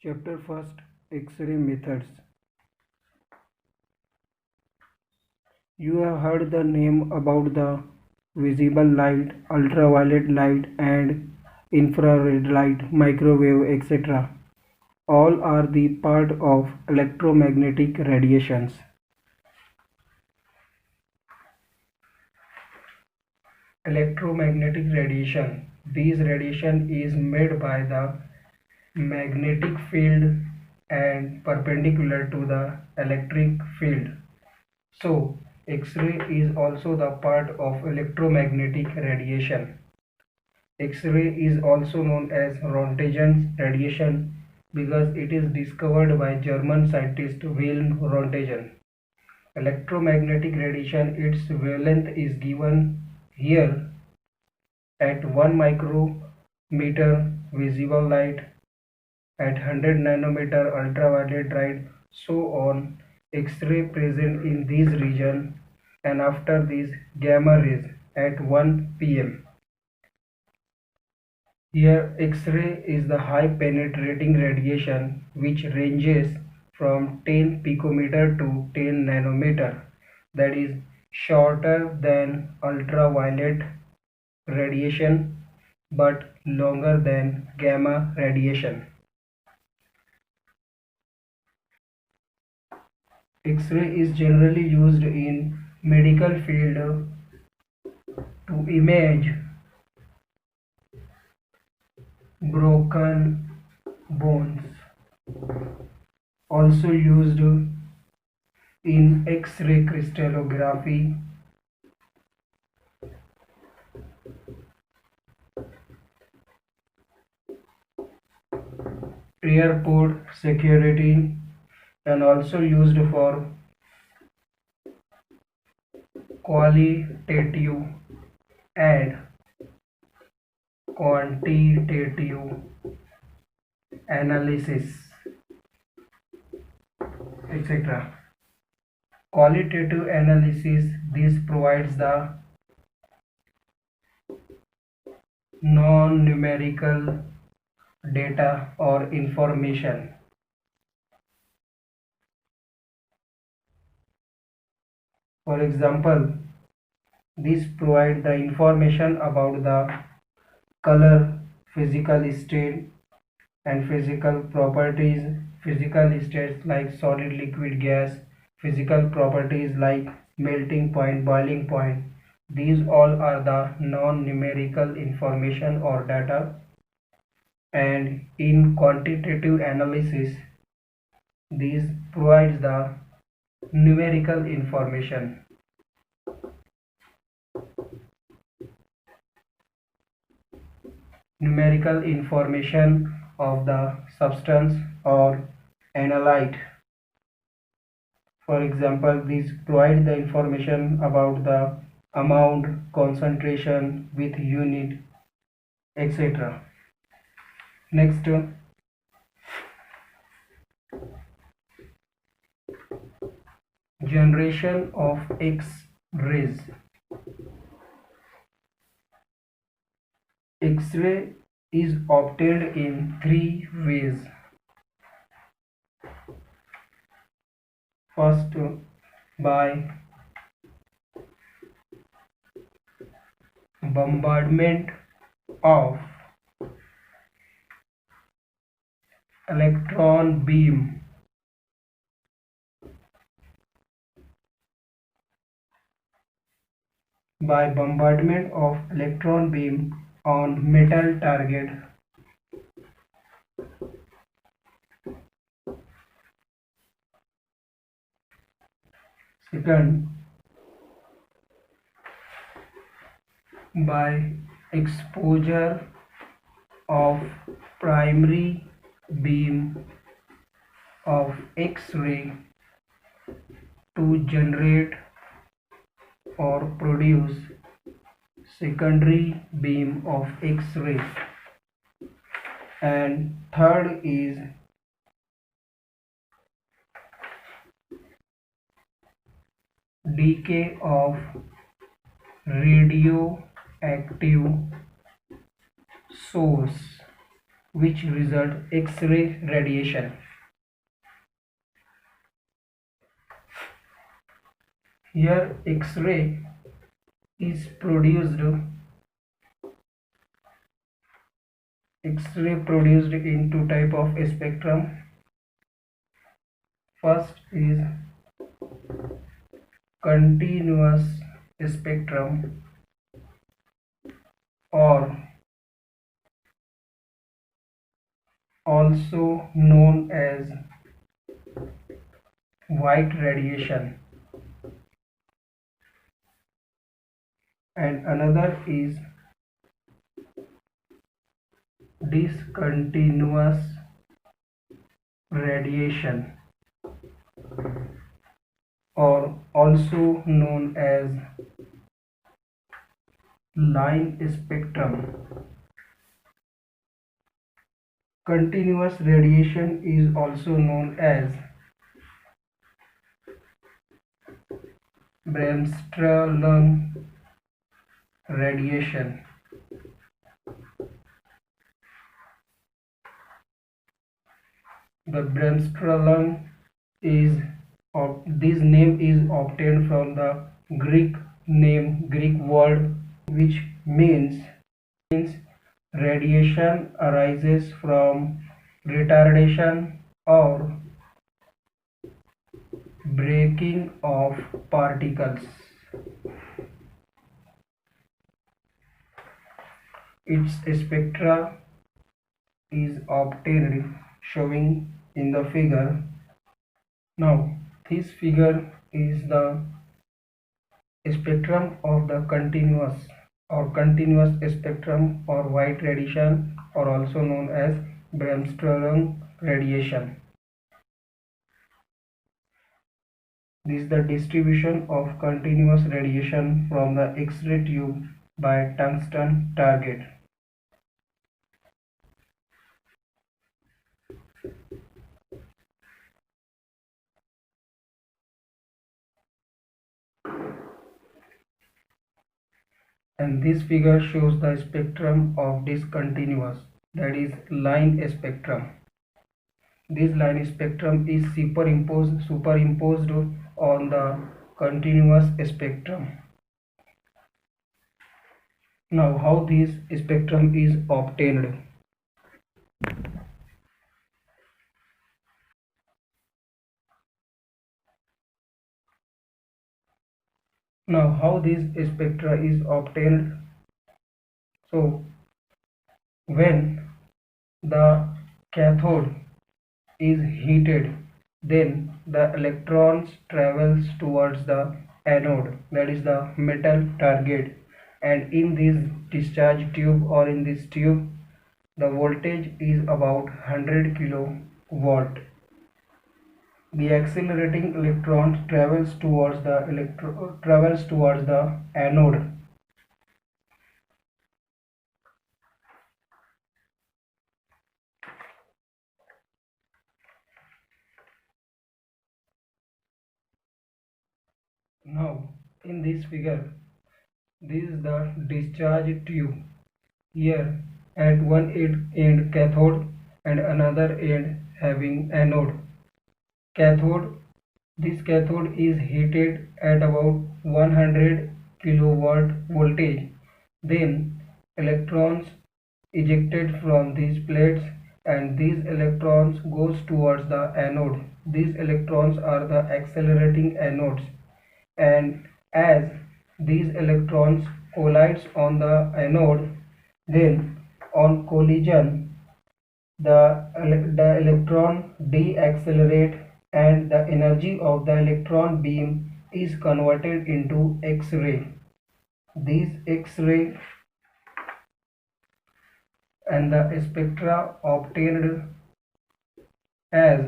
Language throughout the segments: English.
Chapter first: X-ray methods. You have heard the name about the visible light, ultraviolet light and infrared light, microwave, etc. All are the part of electromagnetic radiations. Electromagnetic radiation. This radiation is made by the magnetic field and perpendicular to the electric field. So, X-ray is also the part of electromagnetic radiation. X-ray is also known as Roentgen radiation because it is discovered by German scientist Wilhelm Roentgen. Electromagnetic radiation, its wavelength is given here at 1 micrometer visible light, at 100 nanometer ultraviolet light, so on. X-ray present in this region, and after this gamma rays at 1 pm. Here X-ray is the high penetrating radiation which ranges from 10 picometer to 10 nanometer, that is shorter than ultraviolet radiation but longer than gamma radiation. X-ray is generally used in medical field to image broken bones. Also used in X-ray crystallography, airport security, and also used for qualitative and quantitative analysis, etc. Qualitative analysis, this provides the non-numerical data or information. For example, this provides the information about the color, physical state and physical properties, physical states like solid, liquid, gas, physical properties like melting point, boiling point. These all are the non-numerical information or data. And in quantitative analysis, these provides the numerical information. Numerical information of the substance or analyte. For example, these provide the information about the amount, concentration with unit, etc. Next, generation of X-rays. X-ray is obtained in three ways. First, by bombardment of electron beam. By bombardment of electron beam on metal target. Second, by exposure of primary beam of X-ray to generate or produce secondary beam of X-ray. And third is decay of radioactive source which result X-ray radiation. Here X-ray is produced in two type of spectrum. First is continuous spectrum, or also known as white radiation, and another is discontinuous radiation, or also known as line spectrum. Continuous radiation is also known as Bremsstrahlung radiation. The Bremsstrahlung is this name is obtained from the Greek word which means radiation arises from retardation or breaking of particles. Its spectra is obtained showing in the figure. Now this figure is the spectrum of the continuous spectrum or white radiation, or also known as Bremsstrahlung radiation. This is the distribution of continuous radiation from the X-ray tube by tungsten target. And this figure shows the spectrum of discontinuous, that is line spectrum. This line spectrum is superimposed on the continuous spectrum. Now how this spectrum is obtained? Now how this spectra is obtained? So when the cathode is heated, then the electrons travels towards the anode, that is the metal target, and in this discharge tube or in this tube the voltage is about 100 kilowatt. The accelerating electron travels towards the anode. Now in this figure, this is the discharge tube. Here at one end cathode and another end having anode. This cathode is heated at about 100 kilowatt voltage. Then electrons ejected from these plates, and these electrons goes towards the anode. These electrons are the accelerating anodes, and as these electrons collides on the anode, then on collision the electron deaccelerate, and the energy of the electron beam is converted into X-ray. These X-ray and the spectra obtained as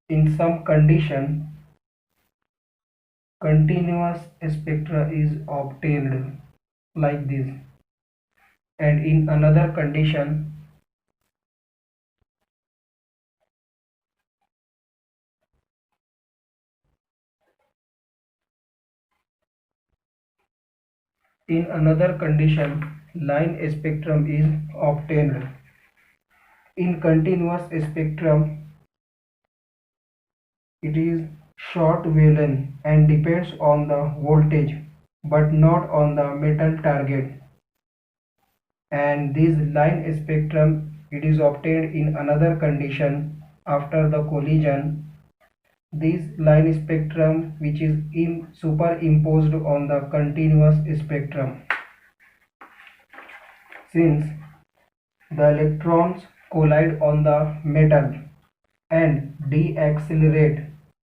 in some condition continuous spectra is obtained like this, and in another condition In another condition, line spectrum is obtained. In continuous spectrum, it is short wavelength and depends on the voltage but not on the metal target. And this line spectrum, it is obtained in another condition after the collision. This line spectrum which is superimposed on the continuous spectrum. Since the electrons collide on the metal and deaccelerate,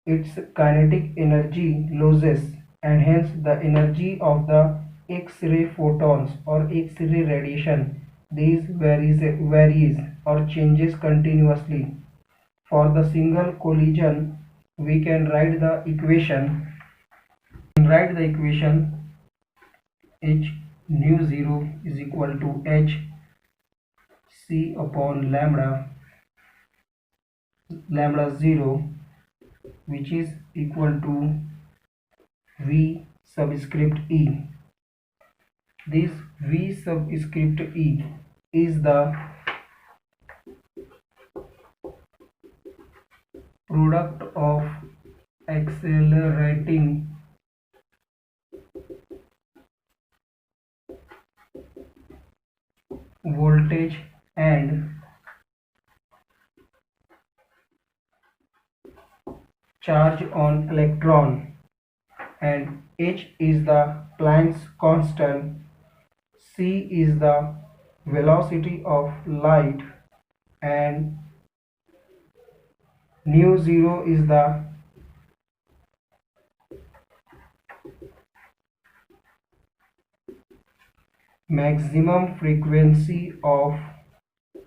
its kinetic energy loses, and hence the energy of the X-ray photons or X-ray radiation these varies or changes continuously. For the single collision, we can write the equation. H nu 0 is equal to H C upon lambda 0, which is equal to V subscript E. This V subscript E is the product of accelerating voltage and charge on electron, and H is the Planck's constant, C is the velocity of light, and nu 0 is the maximum frequency of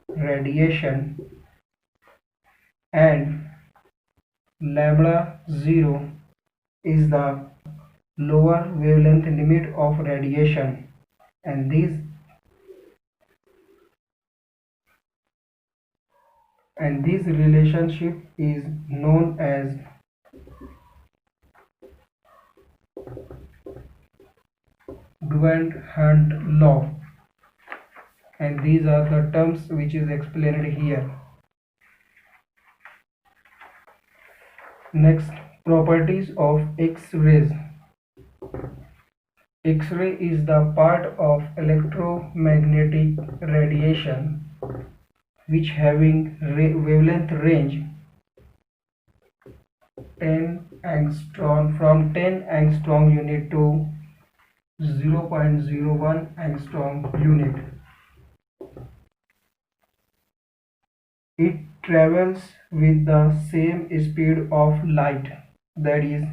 radiation, and lambda 0 is the lower wavelength limit of radiation, and this relationship is known as Dupont-Hunt law, and these are the terms which is explained here. Next, properties of X-rays. X-ray is the part of electromagnetic radiation which having wavelength range 10 angstrom from 10 angstrom unit to 0.01 angstrom unit. It travels with the same speed of light, that is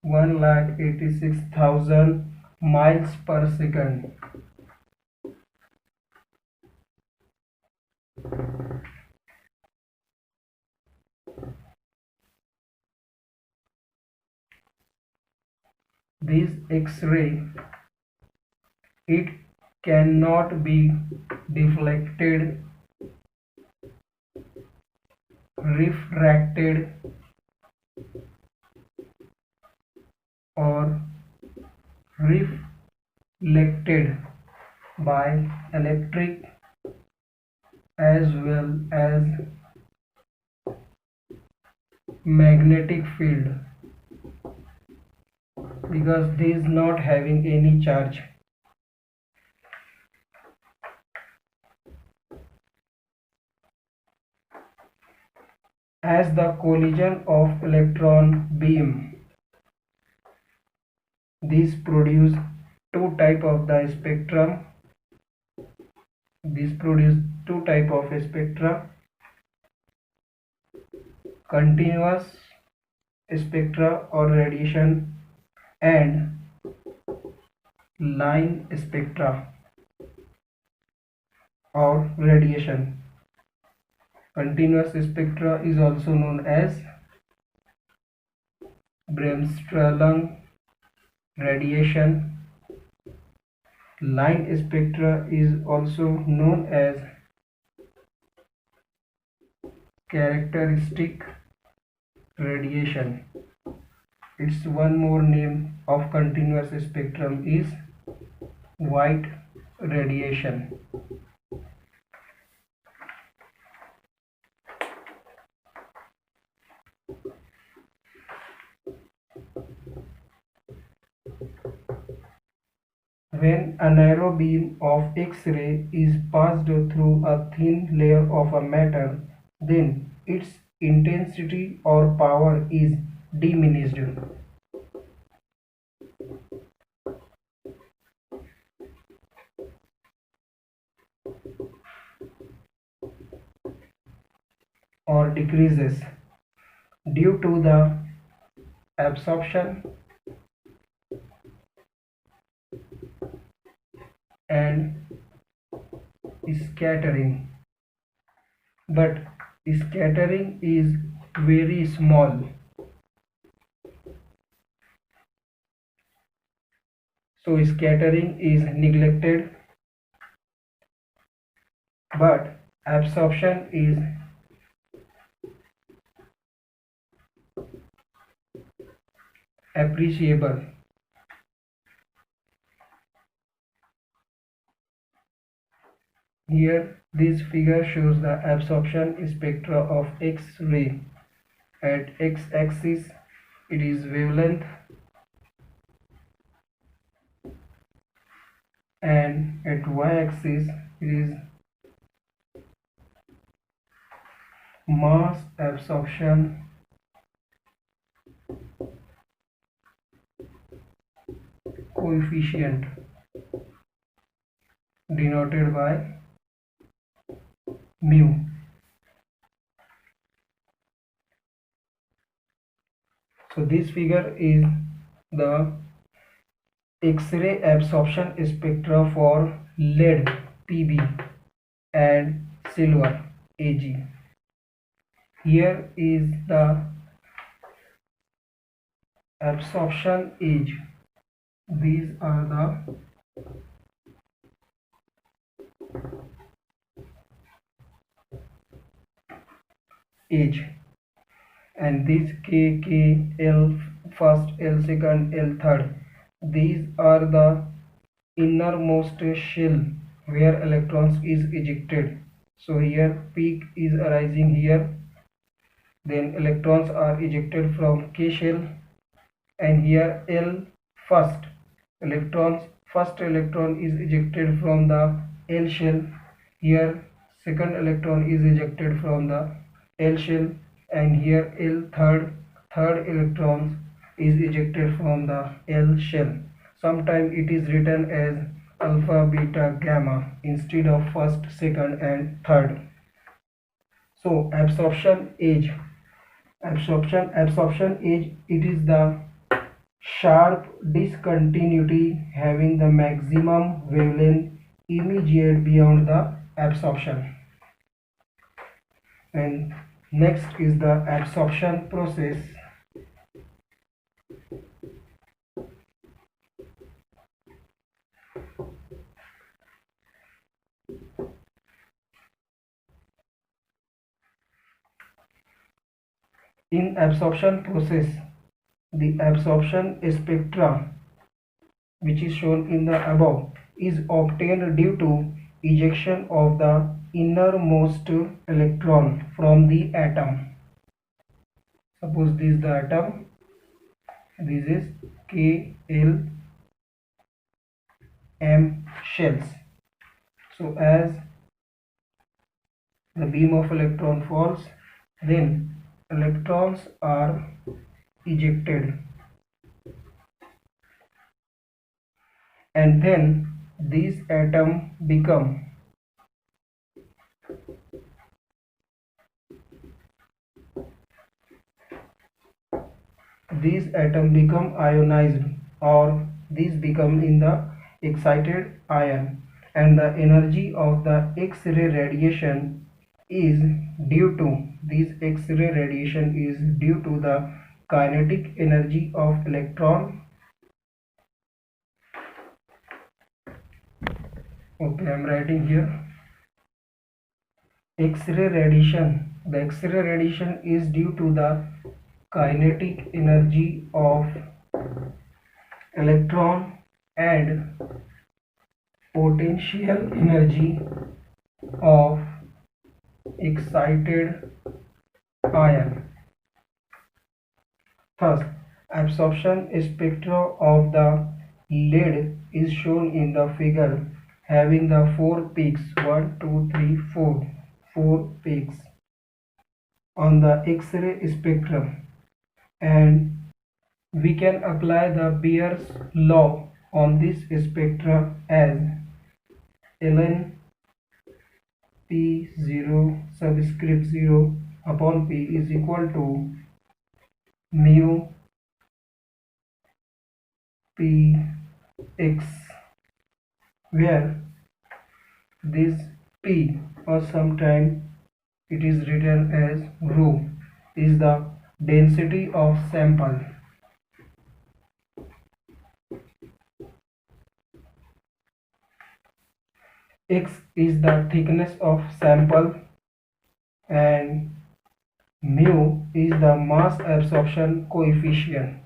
1,86,000 miles per second. This X-ray, it cannot be deflected, refracted, or reflected by electric as well as magnetic field, because this is not having any charge. As the collision of electron beam, these produce two type of the spectrum. These produce two type of spectra: continuous spectra or radiation, and line spectra or radiation. Continuous spectra is also known as Bremsstrahlung radiation. Line spectra is also known as characteristic radiation. its one more name of continuous spectrum is white radiation. When a narrow beam of X-ray is passed through a thin layer of a matter, then its intensity or power is diminished or decreases due to the absorption and scattering. But scattering is very small. So scattering is neglected, but absorption is appreciable. Here, this figure shows the absorption spectra of X-ray. At x-axis, it is wavelength, and at y-axis, it is mass absorption coefficient, denoted by mu. So this figure is the X-ray absorption spectra for lead Pb and silver Ag. Here is the absorption age. These are the age, and these K, L first, L second, L third, these are the innermost shell where electrons is ejected. So here peak is arising here, then electrons are ejected from K shell, and here L first electron is ejected from the L shell. Here second electron is ejected from the L shell, and here L third electron is ejected from the L shell. Sometimes it is written as alpha, beta, gamma instead of first, second and third. So absorption age, it is the sharp discontinuity having the maximum wavelength immediate beyond the absorption. And next is the absorption process. In absorption process, the absorption spectra, which is shown in the above, is obtained due to ejection of the innermost electron from the atom. Suppose this is the atom, this is K, L, M shells. So as the beam of electron falls, then electrons are ejected, and then these atoms become ionized, or these become in the excited ion, and the energy of the X-ray radiation is due to the kinetic energy of electron. Okay, I am writing here X-ray radiation. The X-ray radiation is due to the kinetic energy of electron and potential energy of excited ion. Thus, absorption spectra of the lead is shown in the figure having the 4 peaks 1, 2, 3, 4, 4 peaks on the X-ray spectrum, and we can apply the Beer's law on this spectra as ln P0 subscript 0 upon P is equal to mu Px, where this P, or sometimes it is written as rho, is the density of sample. X is the thickness of sample and mu is the mass absorption coefficient.